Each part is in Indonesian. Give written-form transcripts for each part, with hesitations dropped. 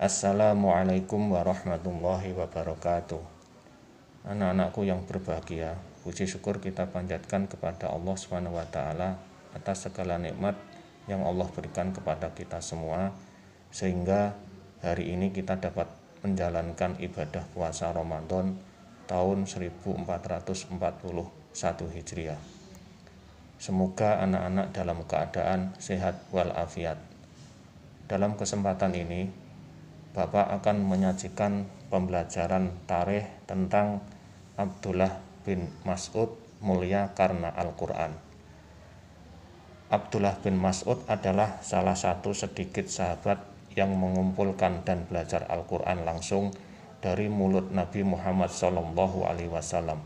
Assalamualaikum warahmatullahi wabarakatuh. Anak-anakku yang berbahagia, puji syukur kita panjatkan kepada Allah SWT atas segala nikmat yang Allah berikan kepada kita semua, sehingga hari ini kita dapat menjalankan ibadah puasa Ramadan tahun 1441 Hijriah. Semoga anak-anak dalam keadaan sehat walafiat. Dalam kesempatan ini Bapak akan menyajikan pembelajaran tarikh tentang Abdullah bin Mas'ud mulia karena Al-Quran. Abdullah bin Mas'ud adalah salah satu sedikit sahabat yang mengumpulkan dan belajar Al-Quran langsung dari mulut Nabi Muhammad SAW.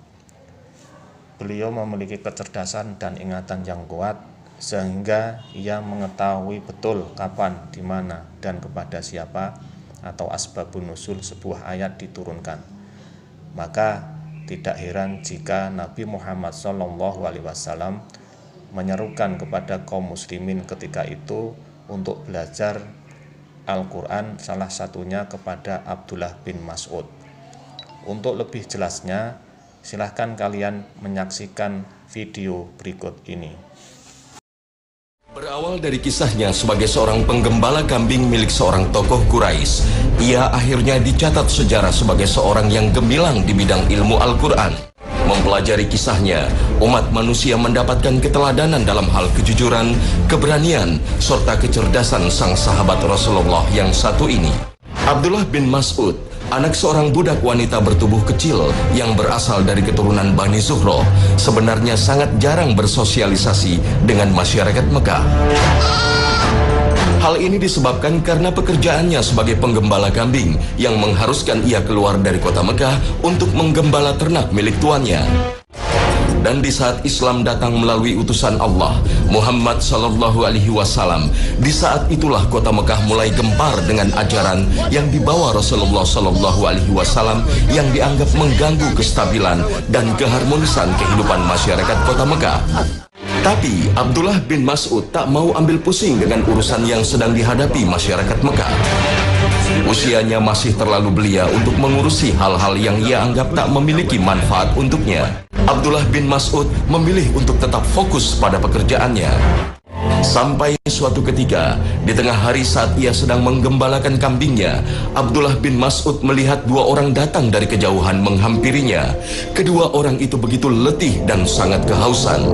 Beliau memiliki kecerdasan dan ingatan yang kuat, sehingga ia mengetahui betul kapan, di mana, dan kepada siapa atau asbabun nuzul sebuah ayat diturunkan. Maka tidak heran jika Nabi Muhammad SAW menyerukan kepada kaum muslimin ketika itu untuk belajar Al-Quran, salah satunya kepada Abdullah bin Mas'ud. Untuk lebih jelasnya, silahkan kalian menyaksikan video berikut ini. Berawal dari kisahnya sebagai seorang penggembala kambing milik seorang tokoh Quraisy, ia akhirnya dicatat sejarah sebagai seorang yang gemilang di bidang ilmu Al-Quran. Mempelajari kisahnya, umat manusia mendapatkan keteladanan dalam hal kejujuran, keberanian, serta kecerdasan sang sahabat Rasulullah yang satu ini. Abdullah bin Mas'ud, anak seorang budak wanita bertubuh kecil yang berasal dari keturunan Bani Zuhroh, sebenarnya sangat jarang bersosialisasi dengan masyarakat Mekah. Hal ini disebabkan karena pekerjaannya sebagai penggembala kambing yang mengharuskan ia keluar dari kota Mekah untuk menggembala ternak milik tuannya. Dan di saat Islam datang melalui utusan Allah, Muhammad SAW, di saat itulah kota Mekah mulai gempar dengan ajaran yang dibawa Rasulullah SAW yang dianggap mengganggu kestabilan dan keharmonisan kehidupan masyarakat kota Mekah. Tapi Abdullah bin Mas'ud tak mau ambil pusing dengan urusan yang sedang dihadapi masyarakat Mekah. Usianya masih terlalu belia untuk mengurusi hal-hal yang ia anggap tak memiliki manfaat untuknya. Abdullah bin Mas'ud memilih untuk tetap fokus pada pekerjaannya. Sampai suatu ketika, di tengah hari saat ia sedang menggembalakan kambingnya, Abdullah bin Mas'ud melihat dua orang datang dari kejauhan menghampirinya. Kedua orang itu begitu letih dan sangat kehausan.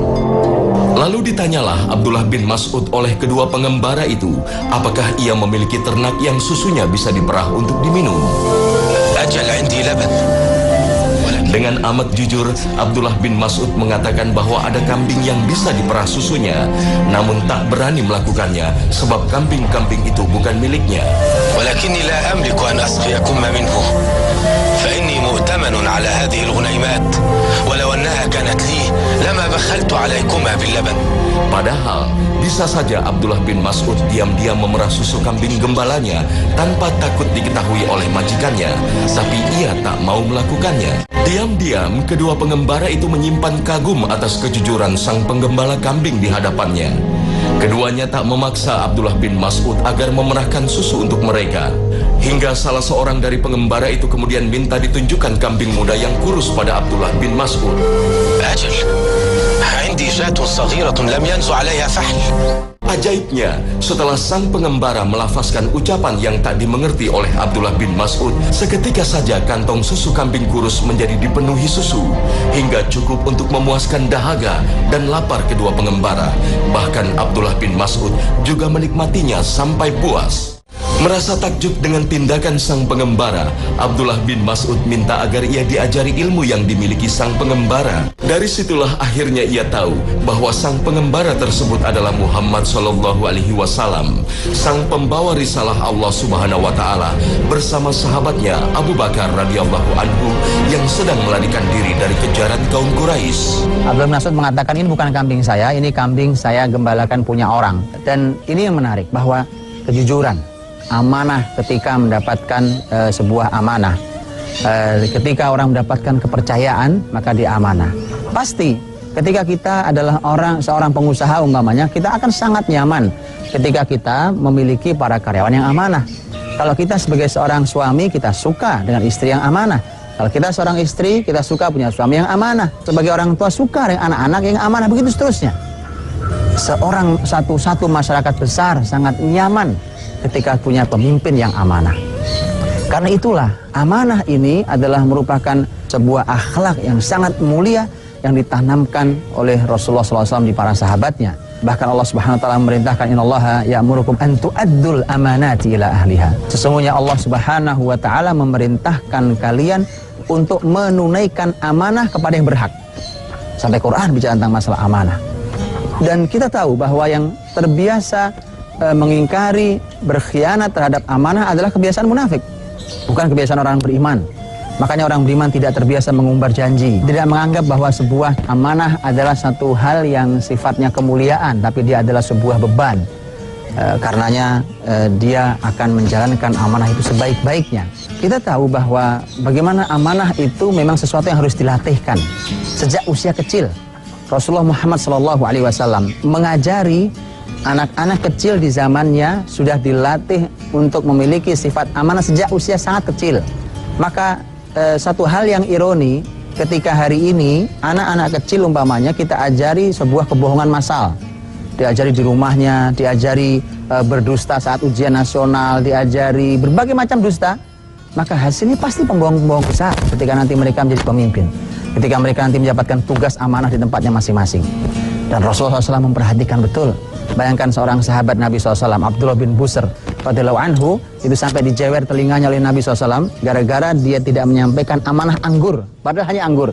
Lalu ditanyalah Abdullah bin Mas'ud oleh kedua pengembara itu, apakah ia memiliki ternak yang susunya bisa diperah untuk diminum. Dengan amat jujur, Abdullah bin Mas'ud mengatakan bahwa ada kambing yang bisa diperah susunya, namun tak berani melakukannya sebab kambing-kambing itu bukan miliknya. Walakinni la amliku an asqiyakum minhu, fa inni mu'tamanun ala hadhihi al-ghunaymat, walau annaha kanat li lama bakhaltu alaykuma bil laban. Padahal bisa saja Abdullah bin Mas'ud diam-diam memerah susu kambing gembalanya tanpa takut diketahui oleh majikannya, tapi ia tak mau melakukannya. Diam-diam kedua pengembara itu menyimpan kagum atas kejujuran sang penggembala kambing di hadapannya. Keduanya tak memaksa Abdullah bin Mas'ud agar memerahkan susu untuk mereka. Hingga salah seorang dari pengembara itu kemudian minta ditunjukkan kambing muda yang kurus pada Abdullah bin Mas'ud. Ajaibnya, setelah sang pengembara melafazkan ucapan yang tak dimengerti oleh Abdullah bin Mas'ud, seketika saja kantong susu kambing kurus menjadi dipenuhi susu, hingga cukup untuk memuaskan dahaga dan lapar kedua pengembara. Bahkan Abdullah bin Mas'ud juga menikmatinya sampai puas. Merasa takjub dengan tindakan sang pengembara, Abdullah bin Mas'ud minta agar ia diajari ilmu yang dimiliki sang pengembara. Dari situlah akhirnya ia tahu bahwa sang pengembara tersebut adalah Muhammad SAW, sang pembawa risalah Allah Subhanahu wa Ta'ala, bersama sahabatnya Abu Bakar radhiyallahu anhu yang sedang melarikan diri dari kejaran kaum Quraisy. Abdullah bin Mas'ud mengatakan, ini bukan kambing saya, ini kambing saya gembalakan punya orang. Dan ini yang menarik, bahwa kejujuran, amanah ketika mendapatkan sebuah amanah, ketika orang mendapatkan kepercayaan, maka dia amanah. Pasti ketika kita adalah seorang pengusaha umpamanya, kita akan sangat nyaman ketika kita memiliki para karyawan yang amanah. Kalau kita sebagai seorang suami, kita suka dengan istri yang amanah. Kalau kita seorang istri, kita suka punya suami yang amanah. Sebagai orang tua, suka dengan anak-anak yang amanah, begitu seterusnya. Satu masyarakat besar sangat nyaman ketika punya pemimpin yang amanah. Karena itulah, amanah ini adalah merupakan sebuah akhlak yang sangat mulia yang ditanamkan oleh Rasulullah SAW di para sahabatnya. Bahkan Allah Subhanahu wa taala memerintahkan, innallaha ya'murukum an tu'addul amanati ila ahliha. Sesungguhnya Allah Subhanahu wa taala memerintahkan kalian untuk menunaikan amanah kepada yang berhak. Sampai Quran bicara tentang masalah amanah. Dan kita tahu bahwa yang terbiasa mengingkari, berkhianat terhadap amanah adalah kebiasaan munafik, bukan kebiasaan orang beriman. Makanya orang beriman tidak terbiasa mengumbar janji, tidak menganggap bahwa sebuah amanah adalah satu hal yang sifatnya kemuliaan, tapi dia adalah sebuah beban. Karenanya dia akan menjalankan amanah itu sebaik-baiknya. Kita tahu bahwa bagaimana amanah itu memang sesuatu yang harus dilatihkan sejak usia kecil. Rasulullah Muhammad SAW mengajari anak-anak kecil di zamannya sudah dilatih untuk memiliki sifat amanah sejak usia sangat kecil. Maka satu hal yang ironi, ketika hari ini anak-anak kecil umpamanya kita ajari sebuah kebohongan massal, diajari di rumahnya, diajari berdusta saat ujian nasional, diajari berbagai macam dusta, maka hasilnya pasti pembohong-pembohong besar ketika nanti mereka menjadi pemimpin, ketika mereka nanti mendapatkan tugas amanah di tempatnya masing-masing. Dan Rasulullah SAW memperhatikan betul. Bayangkan seorang sahabat Nabi SAW, Abdullah bin Busr radhiyallahu anhu, itu sampai dijewer telinganya oleh Nabi SAW gara-gara dia tidak menyampaikan amanah anggur, padahal hanya anggur.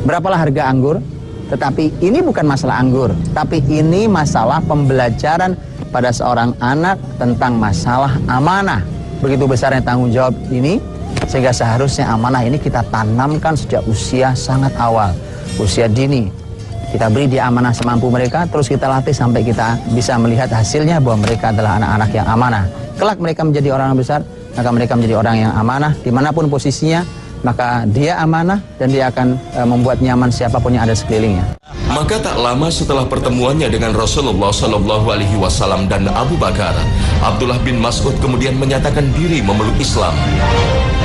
Berapalah harga anggur? Tetapi ini bukan masalah anggur, tapi ini masalah pembelajaran pada seorang anak tentang masalah amanah. Begitu besarnya tanggung jawab ini, sehingga seharusnya amanah ini kita tanamkan sejak usia sangat awal, usia dini. Kita beri dia amanah semampu mereka, terus kita latih sampai kita bisa melihat hasilnya bahwa mereka adalah anak-anak yang amanah. Kelak mereka menjadi orang yang besar, maka mereka menjadi orang yang amanah dimanapun posisinya, maka dia amanah dan dia akan membuat nyaman siapapun yang ada sekelilingnya. Maka tak lama setelah pertemuannya dengan Rasulullah SAW dan Abu Bakar, Abdullah bin Mas'ud kemudian menyatakan diri memeluk Islam.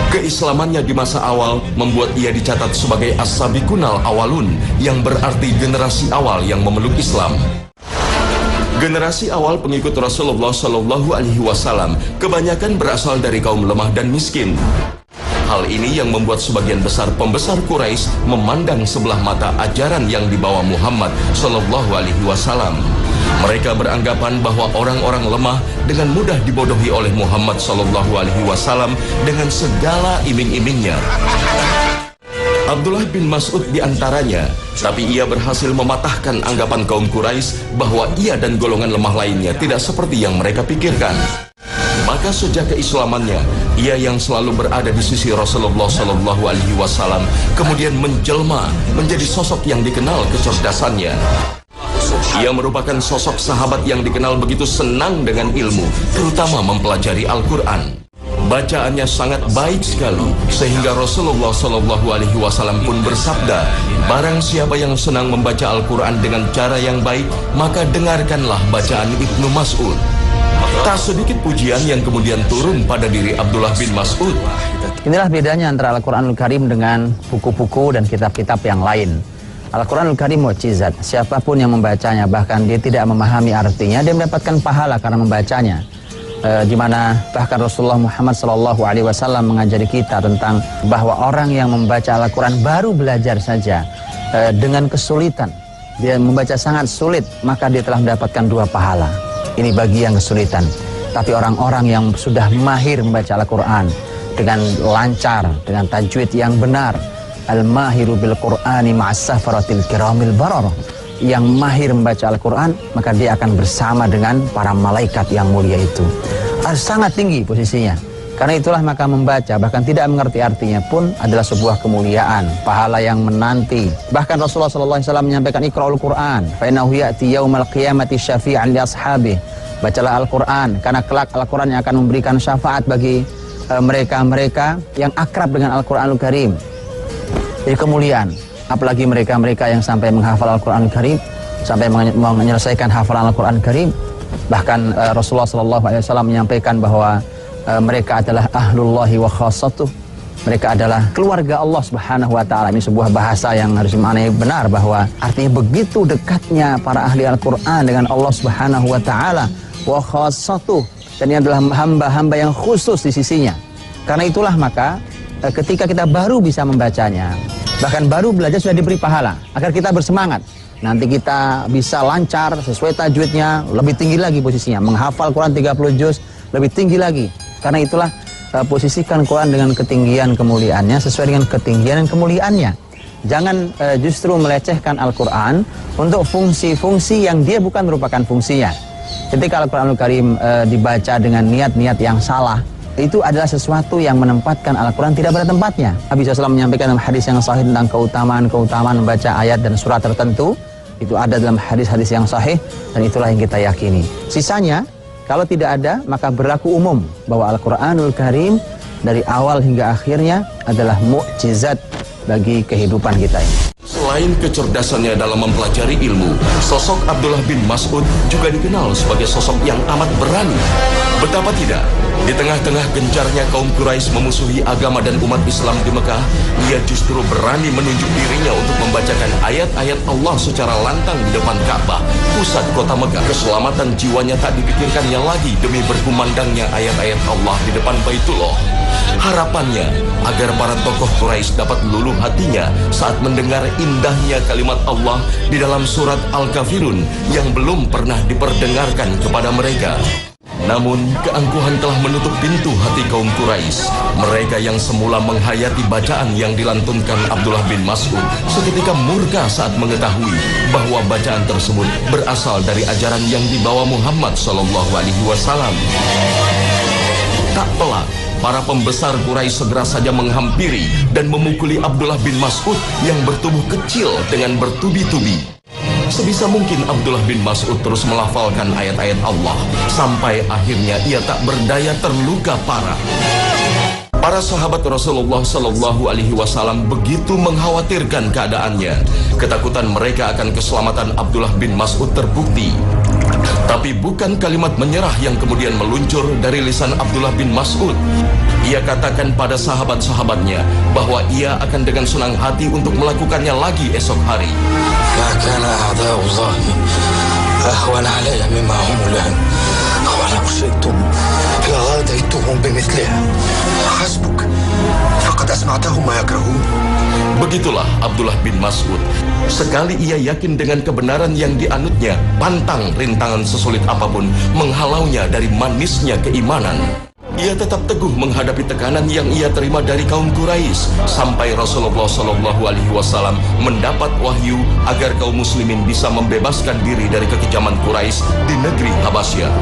Keislamannya di masa awal membuat ia dicatat sebagai as-sabiqunal awalun, yang berarti generasi awal yang memeluk Islam. Generasi awal pengikut Rasulullah SAW kebanyakan berasal dari kaum lemah dan miskin. Hal ini yang membuat sebagian besar pembesar Quraisy memandang sebelah mata ajaran yang dibawa Muhammad SAW. Mereka beranggapan bahwa orang-orang lemah dengan mudah dibodohi oleh Muhammad SAW dengan segala iming-imingnya. Abdullah bin Mas'ud diantaranya, tapi ia berhasil mematahkan anggapan kaum Quraisy bahwa ia dan golongan lemah lainnya tidak seperti yang mereka pikirkan. Maka sejak keislamannya, ia yang selalu berada di sisi Rasulullah SAW kemudian menjelma menjadi sosok yang dikenal kecerdasannya. Ia merupakan sosok sahabat yang dikenal begitu senang dengan ilmu, terutama mempelajari Al-Quran. Bacaannya sangat baik sekali, sehingga Rasulullah SAW pun bersabda, barang siapa yang senang membaca Al-Quran dengan cara yang baik, maka dengarkanlah bacaan Ibnu Mas'ud. Tak sedikit pujian yang kemudian turun pada diri Abdullah bin Mas'ud. Inilah bedanya antara Al-Quranul Karim dengan buku-buku dan kitab-kitab yang lain. Al-Quranul Karim mukjizat. Siapapun yang membacanya, bahkan dia tidak memahami artinya, dia mendapatkan pahala karena membacanya. Di mana bahkan Rasulullah Muhammad SAW mengajari kita tentang bahwa orang yang membaca Al-Quran baru belajar saja dengan kesulitan, dia membaca sangat sulit, maka dia telah mendapatkan 2 pahala. Ini bagi yang kesulitan. Tapi orang-orang yang sudah mahir membaca Al-Quran dengan lancar, dengan tajwid yang benar, al-mahiru bil Qur'ani ma'as safaratil kiramil bararah, yang mahir membaca Al-Quran, maka dia akan bersama dengan para malaikat yang mulia itu. Sangat tinggi posisinya. Karena itulah maka membaca, bahkan tidak mengerti artinya pun adalah sebuah kemuliaan, pahala yang menanti. Bahkan Rasulullah SAW menyampaikan, Iqra'ul Qur'an, fa'innahu ya'ti yaumal qiyamati syafi'an li ashabih. Bacalah Al-Quran, karena kelak Al-Quran yang akan memberikan syafaat bagi mereka-mereka yang akrab dengan Al-Quranul Karim. Jadi kemuliaan. Apalagi mereka-mereka yang sampai menghafal Al-Quran Al-Karim, sampai menyelesaikan hafalan Al-Quran Al-Karim. Bahkan Rasulullah SAW menyampaikan bahwa mereka adalah ahlullahi wa khassatuh. Mereka adalah keluarga Allah Subhanahu wa taala. Ini sebuah bahasa yang harus dimaknai benar, bahwa artinya begitu dekatnya para ahli Al-Qur'an dengan Allah Subhanahu wa taala. Wa khassatuh, dan ini adalah hamba-hamba yang khusus di sisinya. Karena itulah maka ketika kita baru bisa membacanya, bahkan baru belajar sudah diberi pahala, agar kita bersemangat. Nanti kita bisa lancar sesuai tajwidnya, lebih tinggi lagi posisinya. Menghafal Quran 30 juz, lebih tinggi lagi. Karena itulah posisikan Quran dengan ketinggian kemuliaannya sesuai dengan ketinggian dan kemuliaannya. Jangan justru melecehkan Al-Quran untuk fungsi-fungsi yang dia bukan merupakan fungsinya. Ketika Al-Quranul Karim dibaca dengan niat-niat yang salah, itu adalah sesuatu yang menempatkan Al-Quran tidak pada tempatnya. Nabi SAW menyampaikan dalam hadis yang sahih tentang keutamaan membaca ayat dan surat tertentu. Itu ada dalam hadis-hadis yang sahih, dan itulah yang kita yakini. Sisanya, kalau tidak ada, maka berlaku umum bahwa Al-Quranul Karim dari awal hingga akhirnya adalah mukjizat bagi kehidupan kita ini. Selain kecerdasannya dalam mempelajari ilmu, sosok Abdullah bin Mas'ud juga dikenal sebagai sosok yang amat berani. Betapa tidak, di tengah-tengah gencarnya kaum Quraisy memusuhi agama dan umat Islam di Mekah, ia justru berani menunjuk dirinya untuk membacakan ayat-ayat Allah secara lantang di depan Ka'bah, pusat kota Mekah. Keselamatan jiwanya tak dipikirkannya lagi demi berkumandangnya ayat-ayat Allah di depan Baitullah. Harapannya agar para tokoh Quraisy dapat luluh hatinya saat mendengar indahnya kalimat Allah di dalam surat Al-Kafirun yang belum pernah diperdengarkan kepada mereka. Namun, keangkuhan telah menutup pintu hati kaum Quraisy. Mereka yang semula menghayati bacaan yang dilantunkan Abdullah bin Mas'ud seketika murka saat mengetahui bahwa bacaan tersebut berasal dari ajaran yang dibawa Muhammad SAW. Tak pelak, para pembesar Quraisy segera saja menghampiri dan memukuli Abdullah bin Mas'ud yang bertubuh kecil dengan bertubi-tubi. Sebisa mungkin Abdullah bin Mas'ud terus melafalkan ayat-ayat Allah sampai akhirnya ia tak berdaya terluka parah. Para sahabat Rasulullah Sallallahu Alaihi Wasallam begitu mengkhawatirkan keadaannya. Ketakutan mereka akan keselamatan Abdullah bin Mas'ud terbukti. Tapi bukan kalimat menyerah yang kemudian meluncur dari lisan Abdullah bin Mas'ud. Ia katakan pada sahabat-sahabatnya bahwa ia akan dengan senang hati untuk melakukannya lagi esok hari. ما كان أعداء الله أهون علي مما هم الآن ولو شئتم لغاديتهم بمثلها حسبك فقد أسمعتهم ما يكرهون. Begitulah Abdullah bin Mas'ud. Sekali ia yakin dengan kebenaran yang dianutnya, pantang rintangan sesulit apapun menghalaunya dari manisnya keimanan. Ia tetap teguh menghadapi tekanan yang ia terima dari kaum Quraisy sampai Rasulullah SAW mendapat wahyu agar kaum muslimin bisa membebaskan diri dari kekejaman Quraisy di negeri Habasyah.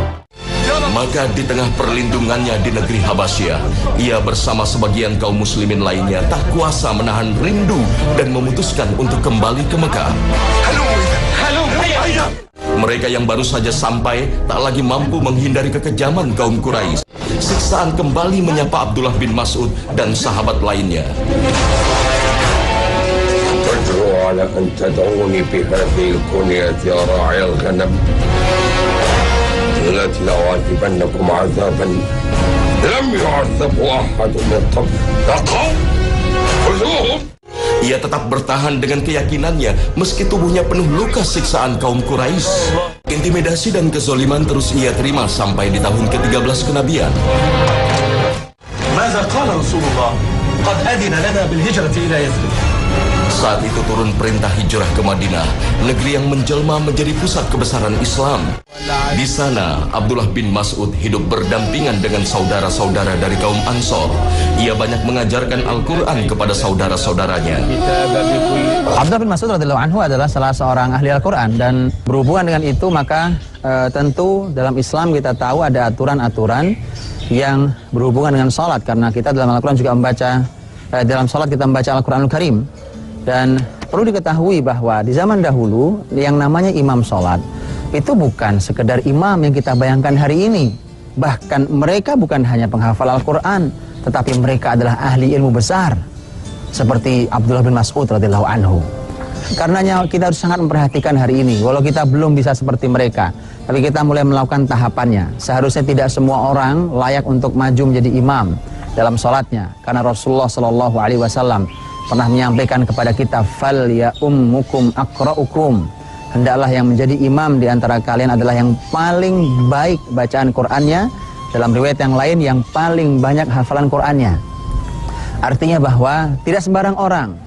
Maka di tengah perlindungannya di negeri Habasyah, ia bersama sebagian kaum muslimin lainnya tak kuasa menahan rindu dan memutuskan untuk kembali ke Mekah. Mereka yang baru saja sampai tak lagi mampu menghindari kekejaman kaum Quraisy. Siksaan kembali menyapa Abdullah bin Mas'ud dan sahabat lainnya. تجرؤ على أن تدعوني بهذه الكنية يا راعي الغنم التي لأعذبنكم عذابا لم يعذبه أحد من قبل يا قوم خذوهم. Ia tetap bertahan dengan keyakinannya meski tubuhnya penuh luka siksaan kaum Quraisy. Intimidasi dan kezaliman terus ia terima sampai di tahun ke-13 kenabian. ماذا قال رسول الله قد أذن لنا بالهجرة إلى يثرب. Saat itu turun perintah hijrah ke Madinah, negeri yang menjelma menjadi pusat kebesaran Islam. Di sana, Abdullah bin Mas'ud hidup berdampingan dengan saudara-saudara dari kaum Ansor. Ia banyak mengajarkan Al-Quran kepada saudara-saudaranya. Abdullah bin Mas'ud radhiyallahu anhu adalah salah seorang ahli Al-Quran, dan berhubungan dengan itu maka tentu dalam Islam kita tahu ada aturan-aturan yang berhubungan dengan salat, karena kita dalam Al-Quran juga membaca dalam salat kita membaca Al-Quranul Karim. Dan perlu diketahui bahwa di zaman dahulu yang namanya imam sholat itu bukan sekedar imam yang kita bayangkan hari ini. Bahkan mereka bukan hanya penghafal Al-Quran, tetapi mereka adalah ahli ilmu besar seperti Abdullah bin Mas'ud radhiyallahu anhu. Karenanya kita harus sangat memperhatikan hari ini. Walau kita belum bisa seperti mereka, Tapi kita mulai melakukan tahapannya. Seharusnya tidak semua orang layak untuk maju menjadi imam dalam sholatnya, karena Rasulullah Shallallahu Alaihi Wasallam pernah menyampaikan kepada kita, fal ya ummukum aqra'ukum, hendaklah yang menjadi imam di antara kalian adalah yang paling baik bacaan Qur'annya. Dalam riwayat yang lain, yang paling banyak hafalan Qur'annya. Artinya bahwa tidak sembarang orang.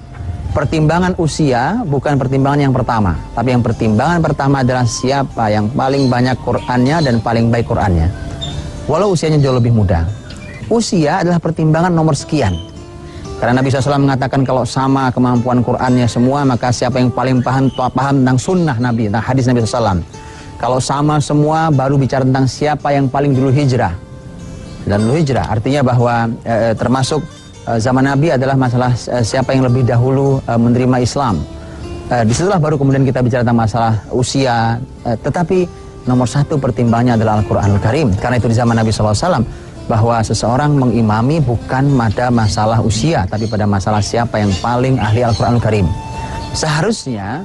Pertimbangan usia bukan pertimbangan yang pertama, tapi yang pertimbangan pertama adalah siapa yang paling banyak Qur'annya dan paling baik Qur'annya. Walau usianya jauh lebih muda. Usia adalah pertimbangan nomor sekian. Karena Nabi SAW mengatakan kalau sama kemampuan Qur'annya semua, maka siapa yang paling paham tentang sunnah Nabi, tentang hadis Nabi SAW. Kalau sama semua, baru bicara tentang siapa yang paling dulu hijrah. Dan dulu hijrah artinya bahwa termasuk zaman Nabi adalah masalah siapa yang lebih dahulu menerima Islam. Disitulah baru kemudian kita bicara tentang masalah usia. Tetapi nomor satu pertimbangannya adalah Al-Quranul Karim. Karena itu di zaman Nabi SAW, bahwa seseorang mengimami bukan pada masalah usia, tapi pada masalah siapa yang paling ahli Al-Quranul Karim. Seharusnya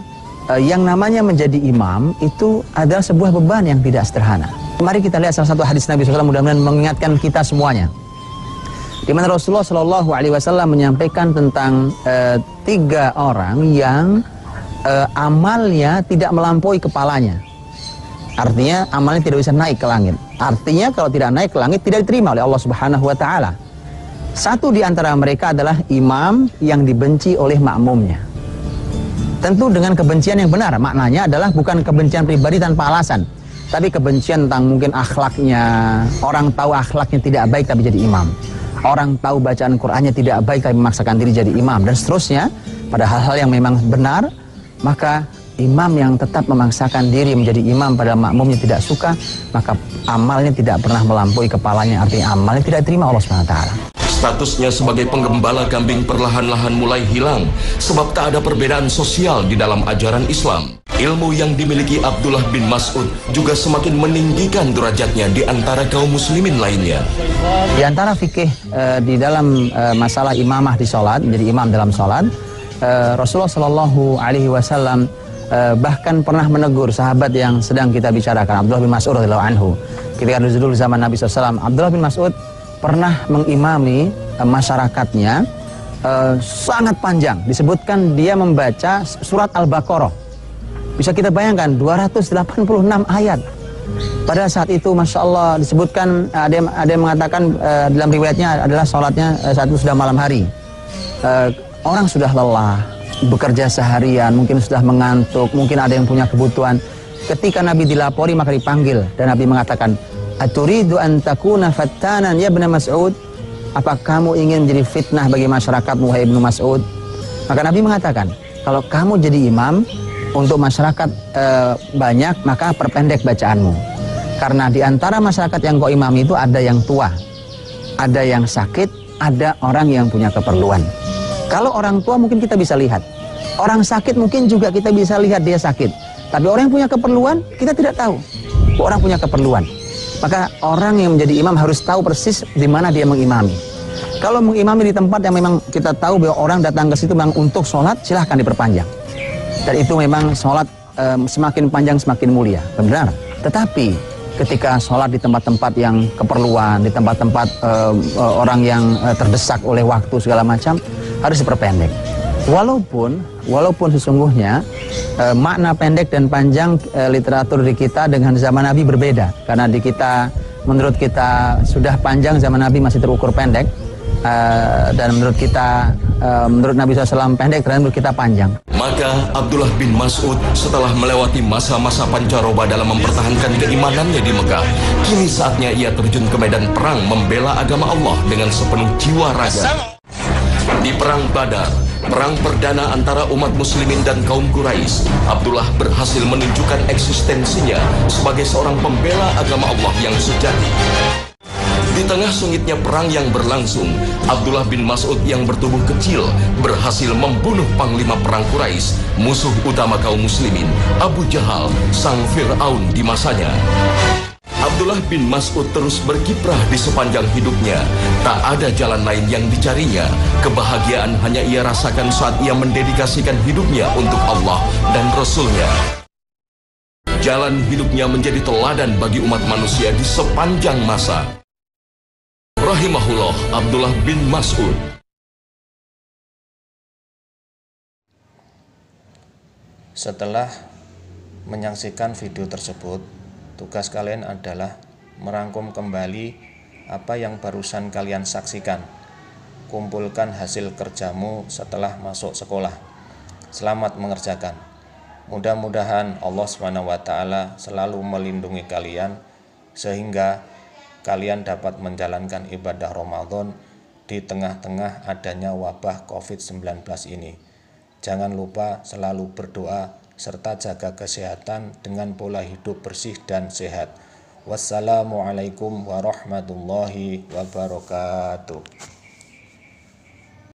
yang namanya menjadi imam itu adalah sebuah beban yang tidak sederhana. Mari kita lihat salah satu hadis Nabi SAW, mudah-mudahan mengingatkan kita semuanya, di mana Rasulullah Shallallahu Alaihi Wasallam menyampaikan tentang 3 orang yang amalnya tidak melampaui kepalanya. Artinya amalnya tidak bisa naik ke langit. Artinya kalau tidak naik ke langit tidak diterima oleh Allah Subhanahu Wa Taala. Satu di antara mereka adalah imam yang dibenci oleh makmumnya. Tentu dengan kebencian yang benar. Maknanya adalah bukan kebencian pribadi tanpa alasan, tapi kebencian tentang mungkin akhlaknya. Orang tahu akhlaknya tidak baik tapi jadi imam. Orang tahu bacaan Qur'annya tidak baik tapi memaksakan diri jadi imam, dan seterusnya. Pada hal-hal yang memang benar, maka imam yang tetap memaksakan diri menjadi imam pada makmumnya tidak suka, maka amalnya tidak pernah melampaui kepalanya. Artinya amalnya tidak diterima Allah SWT. Statusnya sebagai penggembala kambing perlahan-lahan mulai hilang sebab tak ada perbedaan sosial di dalam ajaran Islam. Ilmu yang dimiliki Abdullah bin Mas'ud juga semakin meninggikan derajatnya di antara kaum muslimin lainnya. Di antara fikih di dalam masalah imamah di sholat, menjadi imam dalam sholat, Rasulullah Shallallahu Alaihi Wasallam bahkan pernah menegur sahabat yang sedang kita bicarakan, Abdullah bin Mas'ud radhiyallahu anhu. Ketika dulu zaman Nabi SAW, Abdullah bin Mas'ud pernah mengimami masyarakatnya sangat panjang. Disebutkan dia membaca surat Al-Baqarah. Bisa kita bayangkan 286 ayat. Pada saat itu Masya Allah disebutkan, ada yang mengatakan dalam riwayatnya adalah sholatnya saat itu sudah malam hari. Orang sudah lelah, bekerja seharian, mungkin sudah mengantuk, mungkin ada yang punya kebutuhan. Ketika Nabi dilapori maka dipanggil, dan Nabi mengatakan, aturidu an takuna fattanan ya Ibnu Mas'ud? Apa kamu ingin menjadi fitnah bagi masyarakat, wahai Ibnu Mas'ud? Maka Nabi mengatakan, kalau kamu jadi imam untuk masyarakat banyak, maka perpendek bacaanmu. Karena di antara masyarakat yang kau imami itu ada yang tua, ada yang sakit, ada orang yang punya keperluan. Kalau orang tua mungkin kita bisa lihat, orang sakit mungkin juga kita bisa lihat dia sakit. Tapi orang yang punya keperluan kita tidak tahu. Orang punya keperluan, maka orang yang menjadi imam harus tahu persis di mana dia mengimami. Kalau mengimami di tempat yang memang kita tahu bahwa orang datang ke situ memang untuk sholat, silahkan diperpanjang. Dan itu memang sholat semakin panjang semakin mulia, benar. Tetapi ketika sholat di tempat-tempat yang keperluan, di tempat-tempat orang yang terdesak oleh waktu segala macam, harus diperpendek. Walaupun sesungguhnya makna pendek dan panjang literatur di kita dengan zaman Nabi berbeda. Karena di kita, menurut kita sudah panjang, zaman Nabi masih terukur pendek. Dan menurut kita, menurut Nabi SAW pendek, dan menurut kita panjang. Maka Abdullah bin Mas'ud setelah melewati masa-masa pancaroba dalam mempertahankan keimanannya di Mekah, kini saatnya ia terjun ke medan perang membela agama Allah dengan sepenuh jiwa raga. Di Perang Badar, perang perdana antara umat muslimin dan kaum Quraisy, Abdullah berhasil menunjukkan eksistensinya sebagai seorang pembela agama Allah yang sejati. Di tengah sengitnya perang yang berlangsung, Abdullah bin Mas'ud yang bertubuh kecil berhasil membunuh panglima perang Quraisy, musuh utama kaum muslimin, Abu Jahal, sang Fir'aun di masanya. Abdullah bin Mas'ud terus berkiprah di sepanjang hidupnya. Tak ada jalan lain yang dicarinya. Kebahagiaan hanya ia rasakan saat ia mendedikasikan hidupnya untuk Allah dan Rasul-Nya. Jalan hidupnya menjadi teladan bagi umat manusia di sepanjang masa. Rahimahullah Abdullah bin Mas'ud. Setelah menyaksikan video tersebut, tugas kalian adalah merangkum kembali apa yang barusan kalian saksikan. Kumpulkan hasil kerjamu setelah masuk sekolah. Selamat mengerjakan. Mudah-mudahan Allah SWT selalu melindungi kalian sehingga kalian dapat menjalankan ibadah Ramadan di tengah-tengah adanya wabah COVID-19 ini. Jangan lupa selalu berdoa serta jaga kesehatan dengan pola hidup bersih dan sehat. Wassalamualaikum warahmatullahi wabarakatuh.